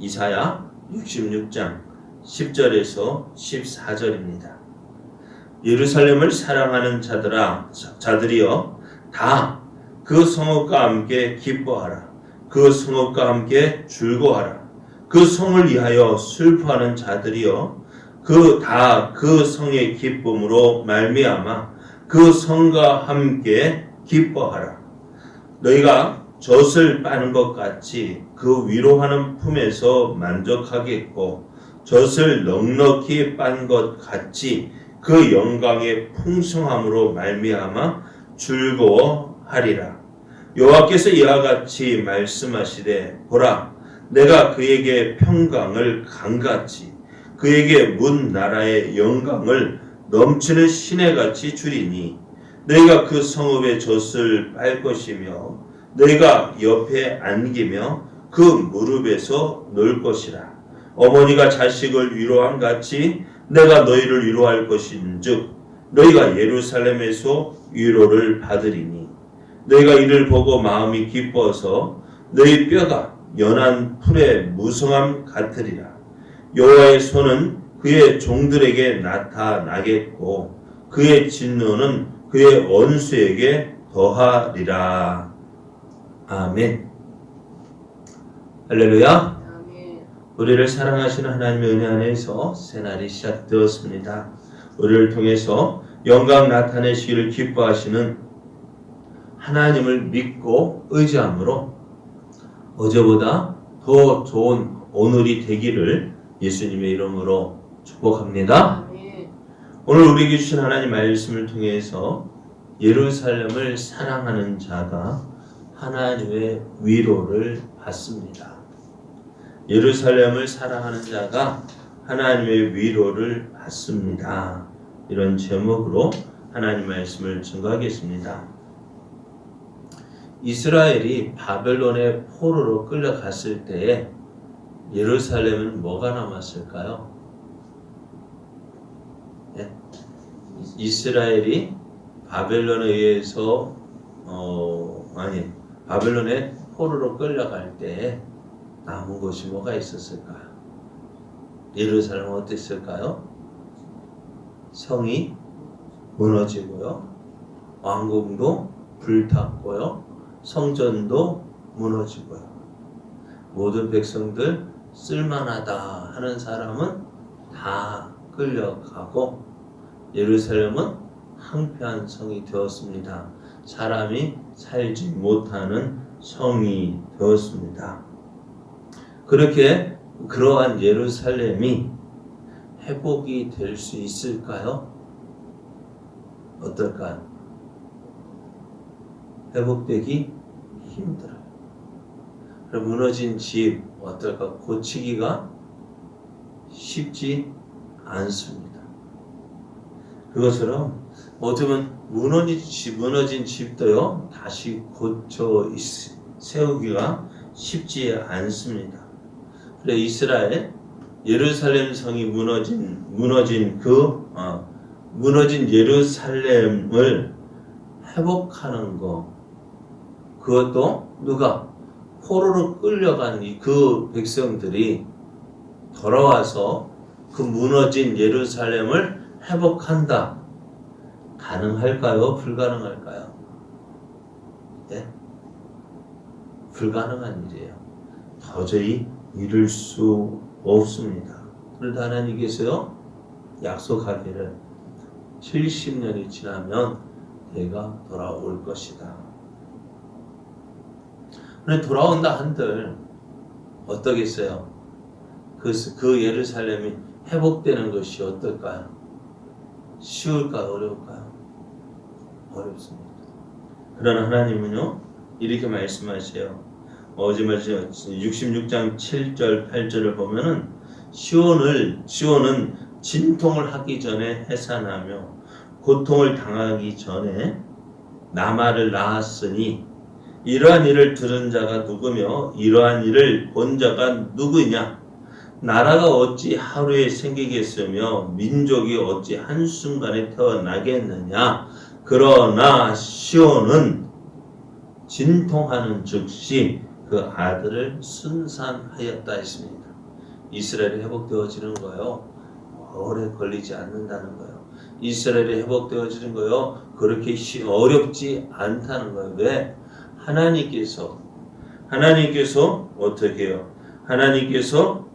이사야 66장 10절에서 14절입니다. 예루살렘을 사랑하는 자들이여 다 그 성읍과 함께 기뻐하라. 그 성읍과 함께 즐거워하라. 그 성을 위하여 슬퍼하는 자들이여 그 성의 기쁨으로 말미암아 그 성과 함께 기뻐하라. 너희가 젖을 빠는 것 같이 그 위로하는 품에서 만족하겠고 젖을 넉넉히 빤 것 같이 그 영광의 풍성함으로 말미암아 즐거워하리라. 여호와께서 이와 같이 말씀하시되 보라 내가 그에게 평강을 강같이 그에게 문 나라의 영광을 넘치는 시내같이 주리니 너희가 그 성읍의 젖을 빨 것이며 너희가 옆에 안기며 그 무릎에서 놀 것이라. 어머니가 자식을 위로함 같이 내가 너희를 위로할 것인즉 너희가 예루살렘에서 위로를 받으리니 너희가 이를 보고 마음이 기뻐서 너희 뼈가 연한 풀의 무성함 같으리라. 여호와의 손은 그의 종들에게 나타나겠고 그의 진노는 그의 원수에게 더하리라. 아멘. 할렐루야. 우리를 사랑하시는 하나님의 은혜 안에서 새날이 시작되었습니다. 우리를 통해서 영광 나타내시기를 기뻐하시는 하나님을 믿고 의지함으로 어제보다 더 좋은 오늘이 되기를 예수님의 이름으로 축복합니다. 오늘 우리에게 주신 하나님 말씀을 통해서 예루살렘을 사랑하는 자가 하나님의 위로를 받습니다. 예루살렘을 사랑하는 자가 하나님의 위로를 받습니다. 이런 제목으로 하나님 말씀을 증거하겠습니다. 이스라엘이 바벨론의 포로로 끌려갔을 때에 예루살렘은 뭐가 남았을까요? 네? 이스라엘이 바벨론에 의해서 바벨론의 포로로 끌려갈 때에 남은 것이 뭐가 있었을까요? 예루살렘은 어땠을까요? 성이 무너지고요. 왕궁도 불탔고요. 성전도 무너지고요. 모든 백성들 쓸만하다 하는 사람은 다 끌려가고 예루살렘은 황폐한 성이 되었습니다. 사람이 살지 못하는 성이 되었습니다. 그렇게 그러한 예루살렘이 회복이 될 수 있을까요? 어떨까요? 회복되기 힘들어요. 그럼 무너진 집 어떨까? 고치기가 쉽지 않습니다. 그것처럼 어쩌면 무너진 집도요 다시 고쳐 세우기가 쉽지 않습니다. 그래 이스라엘 예루살렘 성이 무너진 예루살렘을 회복하는 것, 그것도 누가 포로로 끌려간 그 백성들이 돌아와서 그 무너진 예루살렘을 회복한다. 가능할까요? 불가능할까요? 네? 불가능한 일이에요. 도저히 이룰 수 없습니다. 그런데 하나님께서요 약속하기를 70년이 지나면 내가 돌아올 것이다. 그런데 돌아온다 한들 어떠겠어요? 그 예루살렘이 회복되는 것이 어떨까요? 쉬울까요? 어려울까요? 어렵습니다. 그러나 하나님은요 이렇게 말씀하세요. 어제 말씀 66장 7절 8절을 보면은 시온은 진통을 하기 전에 해산하며 고통을 당하기 전에 나말을 낳았으니 이러한 일을 들은 자가 누구며 이러한 일을 본 자가 누구냐? 나라가 어찌 하루에 생기겠으며 민족이 어찌 한순간에 태어나겠느냐? 그러나 시온은 진통하는 즉시 그 아들을 순산하였다 했습니다. 이스라엘이 회복되어지는 거요. 오래 걸리지 않는다는 거예요. 이스라엘이 회복되어지는 거요. 그렇게 어렵지 않다는 거예요. 왜? 하나님께서 어떻게 해요? 하나님께서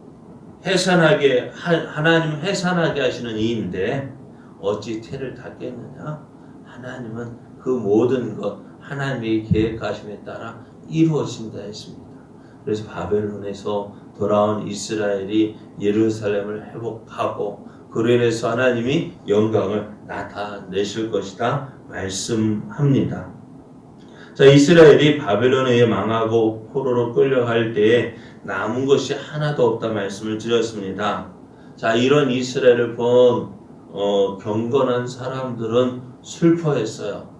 하나님 해산하게 하시는 이인데 어찌 태를 닫겠느냐? 하나님은 그 모든 것 하나님의 계획하심에 따라 이루어진다 했습니다. 그래서 바벨론에서 돌아온 이스라엘이 예루살렘을 회복하고 그로 인해서 하나님이 영광을 나타내실 것이다 말씀합니다. 자, 이스라엘이 바벨론에 의해 망하고 포로로 끌려갈 때에 남은 것이 하나도 없다 말씀을 드렸습니다. 자, 이런 이스라엘을 본 경건한 사람들은 슬퍼했어요.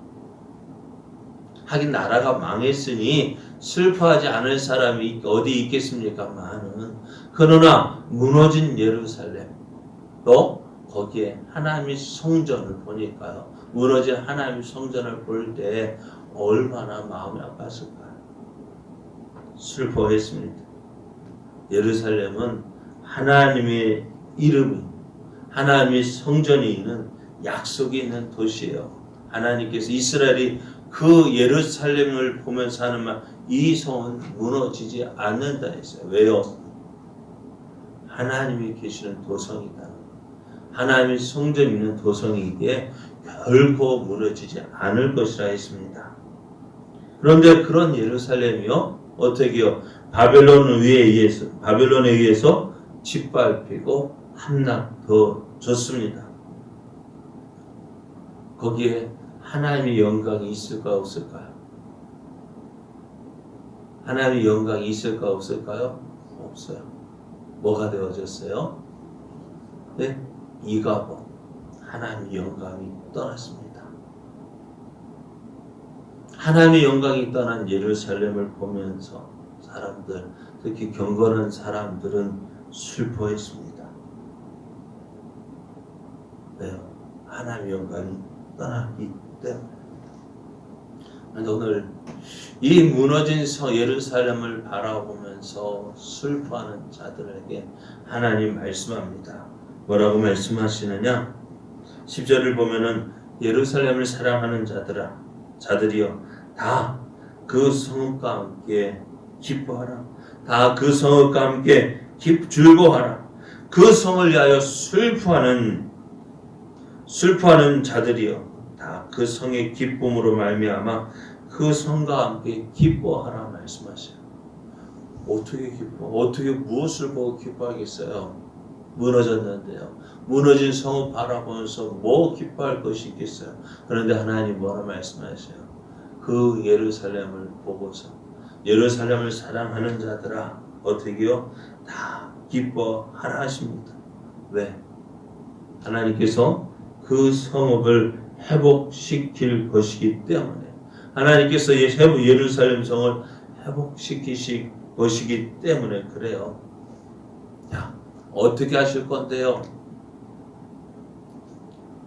하긴 나라가 망했으니 슬퍼하지 않을 사람이 어디 있겠습니까? 많은. 그러나 무너진 예루살렘 또 거기에 하나님의 성전을 보니까요. 무너진 하나님의 성전을 볼 때 얼마나 마음이 아팠을까요? 슬퍼했습니다. 예루살렘은 하나님의 이름이 하나님의 성전이 있는 약속이 있는 도시예요. 하나님께서 이스라엘이 그 예루살렘을 보면서 하는 말, 이 성은 무너지지 않는다 했어요. 왜요? 하나님이 계시는 도성이다. 하나님의 성전이 있는 도성이기에 결코 무너지지 않을 것이라 했습니다. 그런데 그런 예루살렘이요, 어떻게요? 바벨론에 의해서 짓밟히고 함락되어졌습니다. 거기에 하나님의 영광이 있을까 없을까요? 하나님의 영광이 있을까 없을까요? 없어요. 뭐가 되어졌어요? 네? 이가보 하나님의 영광이 떠났습니다. 하나님의 영광이 떠난 예루살렘을 보면서 사람들, 특히 경건한 사람들은 슬퍼했습니다. 왜요? 하나님의 영광이 떠났기 때문에. 오늘 이 무너진 예루살렘을 바라보면서 슬퍼하는 자들에게 하나님 말씀합니다. 뭐라고 말씀하시느냐? 10절을 보면은 예루살렘을 사랑하는 자들이여 다 그 성읍과 함께 기뻐하라. 다 그 성읍과 함께 즐거워하라. 그 성을 위하여 슬퍼하는 자들이여 다 그 성의 기쁨으로 말미암아 그 성과 함께 기뻐하라 말씀하셔요. 어떻게 어떻게 무엇을 보고 기뻐하겠어요? 무너졌는데요. 무너진 성을 바라보면서 뭐 기뻐할 것이 있겠어요? 그런데 하나님 뭐라 말씀하셔요? 그 예루살렘을 보고서 예루살렘을 사랑하는 자들아 어떻게요? 다 기뻐하라 하십니다. 왜? 하나님께서 그 성읍을 회복시킬 것이기 때문에 하나님께서 예루살렘 성을 회복시키실 것이기 때문에 그래요. 야, 어떻게 하실 건데요?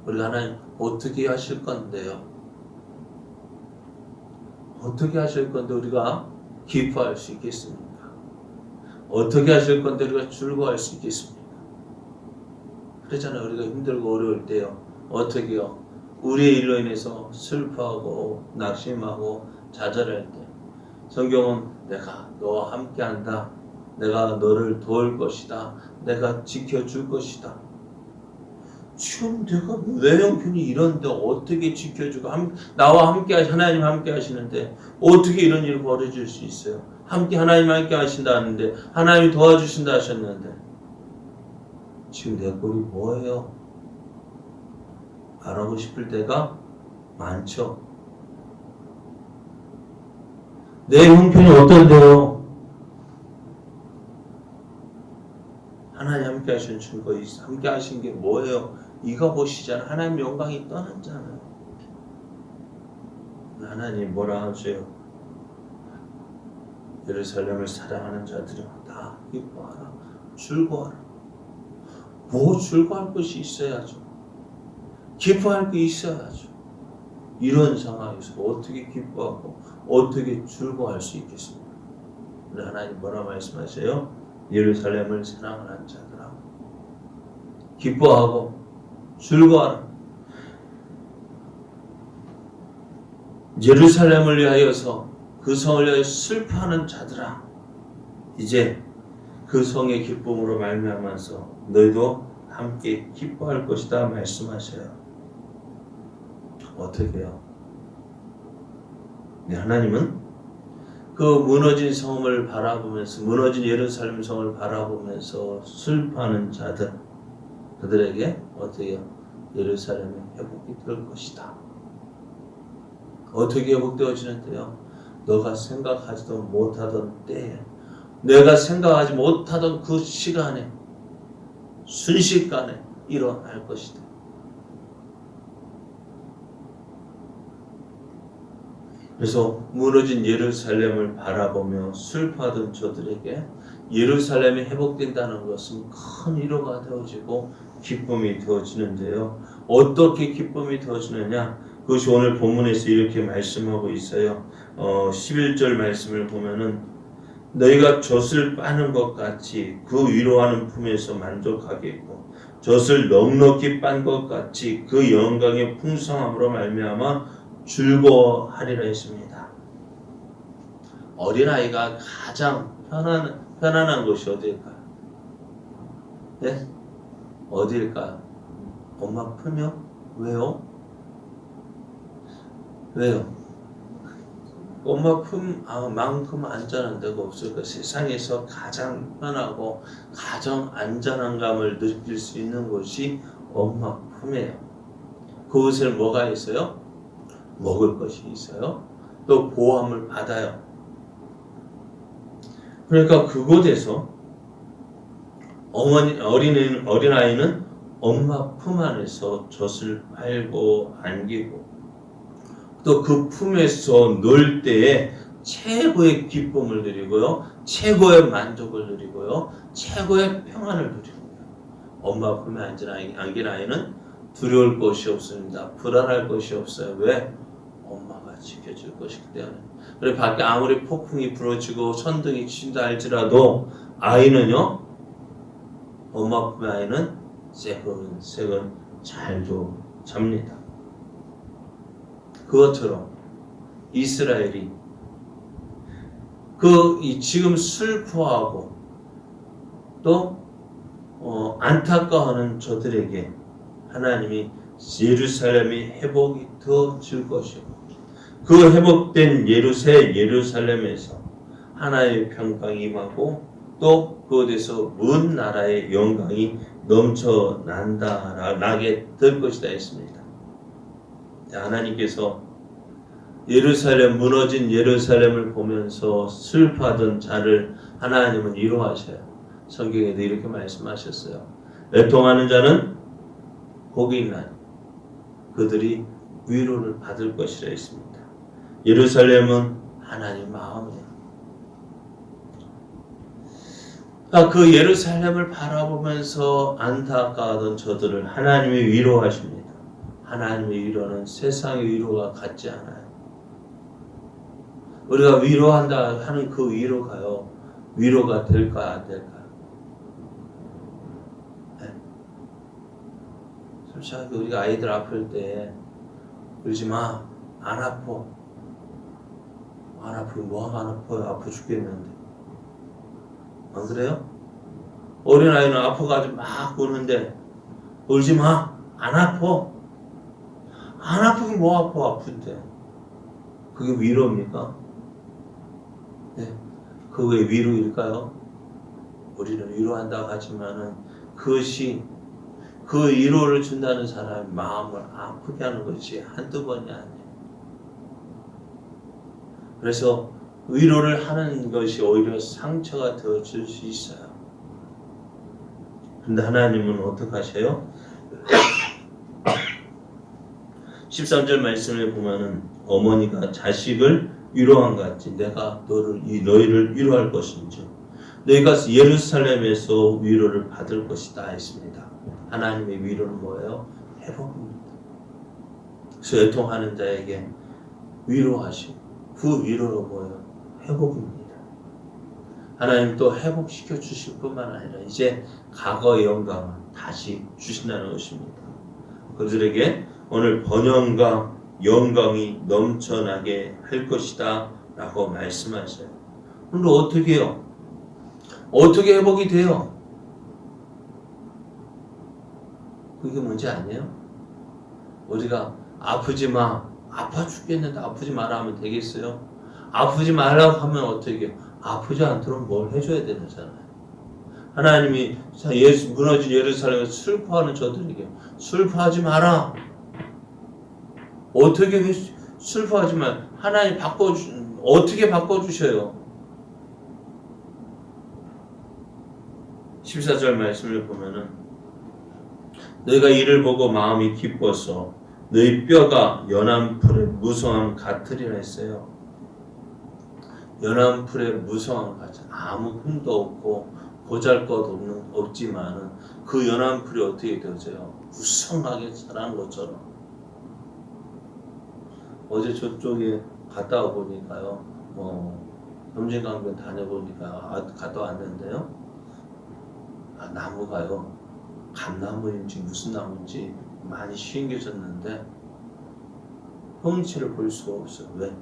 우리 하나님 어떻게 하실 건데요? 어떻게 하실 건데 우리가 기뻐할 수 있겠습니까? 어떻게 하실 건데 우리가 즐거워할 수 있겠습니까? 그렇잖아요. 우리가 힘들고 어려울 때요. 어떻게요? 우리의 일로 인해서 슬퍼하고 낙심하고 좌절할 때 성경은 내가 너와 함께한다. 내가 너를 도울 것이다. 내가 지켜줄 것이다. 지금 내가 내 형편이 이런데 어떻게 지켜주고 나와 함께 하나님 함께 하시는데 어떻게 이런 일이 벌어질 수 있어요? 하나님 함께 하신다 하는데 하나님이 도와주신다 하셨는데 지금 내 꼴이 뭐예요? 말하고 싶을 때가 많죠. 내 형편이 어떤데요? 하나님 함께 하신 증거, 함께 하신 게 뭐예요? 이거 보시잖아. 하나님 영광이 떠났잖아요. 하나님 뭐라 하세요? 예루살렘을 사랑하는 자들이 다 기뻐하라. 즐거워하라. 뭐 즐거워할 것이 있어야죠. 기뻐할 게 있어야죠. 이런 상황에서 어떻게 기뻐하고 어떻게 즐거워할 수 있겠습니까? 하나님 뭐라 말씀하세요? 예루살렘을 사랑하는 자들아 기뻐하고 즐거워하라. 예루살렘을 위하여서 그 성을 위하여 슬퍼하는 자들아 이제 그 성의 기쁨으로 말미암아서 너희도 함께 기뻐할 것이다 말씀하셔요. 어떻게 해요? 네, 하나님은 그 무너진 성을 바라보면서 무너진 예루살렘 성을 바라보면서 슬퍼하는 자들 그들에게 어떻게 해요? 예루살렘의 회복이 될 것이다. 어떻게 회복되어지는데요? 너가 생각하지도 못하던 때에 내가 생각하지 못하던 그 시간에 순식간에 일어날 것이다. 그래서 무너진 예루살렘을 바라보며 슬퍼하던 저들에게 예루살렘이 회복된다는 것은 큰 위로가 되어지고 기쁨이 되어지는데요. 어떻게 기쁨이 되어지느냐? 그것이 오늘 본문에서 이렇게 말씀하고 있어요. 11절 말씀을 보면은 너희가 젖을 빠는 것 같이 그 위로하는 품에서 만족하겠고 젖을 넉넉히 빤 것 같이 그 영광의 풍성함으로 말미암아 즐거워하리라 했습니다. 어린아이가 가장 편안한 곳이 어디일까요? 네? 어디일까요? 엄마 품이요? 왜요? 왜요? 엄마 품만큼 안전한 데가 없을까? 세상에서 가장 편하고 가장 안전함을 느낄 수 있는 곳이 엄마 품이에요. 그곳에 뭐가 있어요? 먹을 것이 있어요. 또 보호함을 받아요. 그러니까 그곳에서 어린아이는 엄마 품 안에서 젖을 빨고 안기고 또 그 품에서 놀 때에 최고의 기쁨을 누리고요. 최고의 만족을 누리고요. 최고의 평안을 누립니다. 엄마 품에 안긴 아이는 두려울 것이 없습니다. 불안할 것이 없어요. 왜? 엄마가 지켜줄 것이기 때문에. 그래 밖에 아무리 폭풍이 불어지고 천둥이 친다 할지라도 아이는요. 엄마 품의 아이는 새근새근 잘도 잡니다. 그것처럼 이스라엘이 지금 슬퍼하고 또 안타까워하는 저들에게 하나님이 예루살렘이 회복이 되어질 것이고 그 회복된 예루살렘에서 하나님의 평강이 임하고 또 그곳에서 먼 나라의 영광이 넘쳐나게 될 것이다 했습니다. 하나님께서 무너진 예루살렘을 보면서 슬퍼하던 자를 하나님은 위로하셔요. 성경에도 이렇게 말씀하셨어요. 애통하는 자는 복이 있나니 그들이 위로를 받을 것이라 했습니다. 예루살렘은 하나님 마음이에요. 그 예루살렘을 바라보면서 안타까워하던 저들을 하나님이 위로하십니다. 하나님의 위로는 세상의 위로와 같지 않아요. 우리가 위로한다 하는 그 위로가요. 위로가 될까요? 안 될까요? 네. 솔직하게 우리가 아이들 아플 때 울지 마. 안 아파. 안 아프면 뭐가 안 아파요? 아파 죽겠는데. 안 그래요? 어린아이는 아파가지고 막 우는데 울지 마. 안 아파. 안 아프면 뭐 아파? 아픈데. 그게 위로입니까? 네. 그게 위로일까요? 우리는 위로한다고 하지만은 그것이 그 위로를 준다는 사람의 마음을 아프게 하는 것이 한두 번이 아니에요. 그래서 위로를 하는 것이 오히려 상처가 되어질 수 있어요. 그런데 하나님은 어떻게 하셔요? 13절 말씀을 보면은 어머니가 자식을 위로한 것 같이 내가 너희를 위로할 것인지 너희가 예루살렘에서 위로를 받을 것이다 했습니다. 하나님의 위로는 뭐예요? 회복입니다. 그래서 애통하는 자에게 위로하시고 그 위로로 뭐예요? 회복입니다. 하나님 또 회복시켜 주실 뿐만 아니라 이제 과거의 영광을 다시 주신다는 것입니다. 그들에게 오늘 번영과 영광이 넘쳐나게 할 것이다 라고 말씀하셔요. 그런데 어떻게 해요? 어떻게 회복이 돼요? 그게 뭔지 아니에요? 우리가 아프지 마. 아파 죽겠는데 아프지 마라 하면 되겠어요? 아프지 말라고 하면 어떻게 해요? 아프지 않도록 뭘 해줘야 되잖아요. 하나님이 무너진 예루살렘에서 슬퍼하는 저들에게 슬퍼하지 마라. 어떻게 슬퍼하지 마. 하나님 어떻게 바꿔주셔요? 14절 말씀을 보면은 너희가 이를 보고 마음이 기뻐서 너희 뼈가 연한 풀의 무성함 같으리라 했어요. 연한 풀의 무성함 같이 아무 흠도 없고 없지만은 그 연한 풀이 어떻게 되어져요? 무성하게 자라는 것처럼. 어제 저쪽에 갔다 와 보니까요, 섬진강변 다녀보니까 갔다 왔는데요, 나무가요, 감나무인지 무슨 나무인지 많이 심겨졌는데 형체를 볼 수가 없어요. 왜?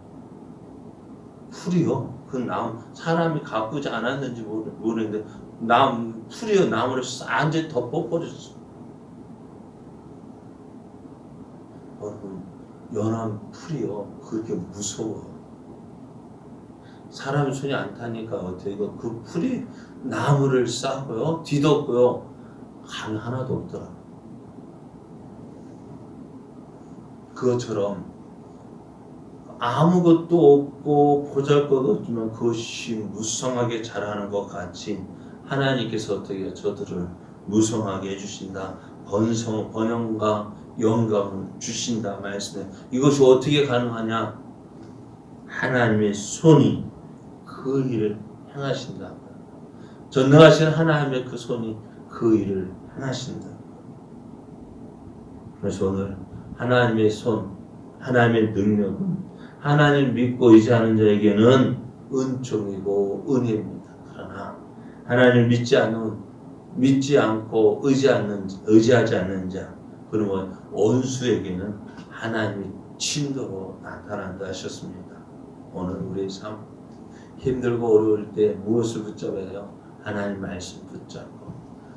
풀이요. 그 나무 사람이 가꾸지 않았는지 모르는데 풀이요, 나무를 완전히 덮어버렸어. 여러분, 연한 풀이요, 그렇게 무서워요. 사람이 손이 안 타니까 어떻게 그 풀이 나무를 싸고요, 뒤덮고요, 감이 하나도 없더라. 그것처럼 아무것도 없고 보잘것없지만 그것이 무성하게 자라는 것 같이 하나님께서 어떻게 저들을 무성하게 해주신다. 번영과 영광을 주신다 말씀해. 이것이 어떻게 가능하냐? 하나님의 손이 그 일을 행하신다. 전능하신 하나님의 그 손이 그 일을 행하신다. 그래서 오늘 하나님의 손, 하나님의 능력은 하나님 믿고 의지하는 자에게는 은총이고 은혜입니다. 그러나 하나님을 믿지 않고 의지하지 않는 자, 그러면 원수에게는 하나님이 침도로 나타난다 하셨습니다. 오늘 우리의 삶 힘들고 어려울 때 무엇을 붙잡아요? 하나님 말씀 붙잡고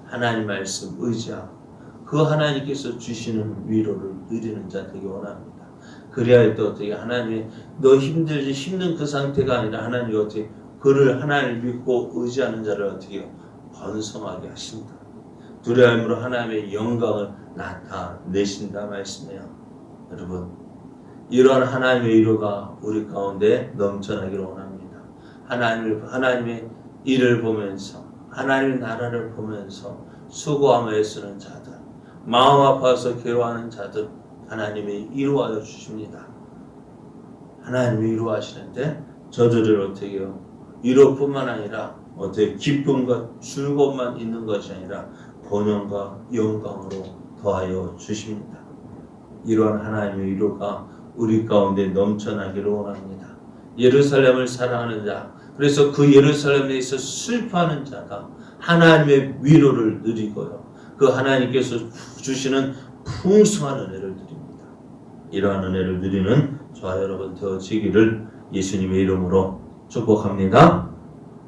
하나님 말씀 의지하고 그 하나님께서 주시는 위로를 누리는 자 되기 원합니다. 그래야 또 어떻게 하나님이 너 힘든 그 상태가 아니라 하나님이 어떻게 그를 하나님을 믿고 의지하는 자를 어떻게 번성하게 하신다. 두려움으로 하나님의 영광을 나타내신다 말씀이에요. 여러분, 이러한 하나님의 위로가 우리 가운데 넘쳐나기를 원합니다. 하나님의 일을 보면서 하나님의 나라를 보면서 수고하며 애쓰는 자들, 마음 아파서 괴로워하는 자들 하나님이 위로하여 주십니다. 하나님이 위로하시는데 저들을 어떻게 해요? 위로뿐만 아니라 어떻게 기쁨과 즐거움만 있는 것이 아니라 번영과 영광으로 더하여 주십니다. 이러한 하나님의 위로가 우리 가운데 넘쳐나기를 원합니다. 예루살렘을 사랑하는 자, 그래서 그 예루살렘에 있어 슬퍼하는 자가 하나님의 위로를 누리고요. 그 하나님께서 주시는 풍성한 은혜를 누립니다. 이러한 은혜를 누리는 저와 여러분 되어지기를 예수님의 이름으로 축복합니다.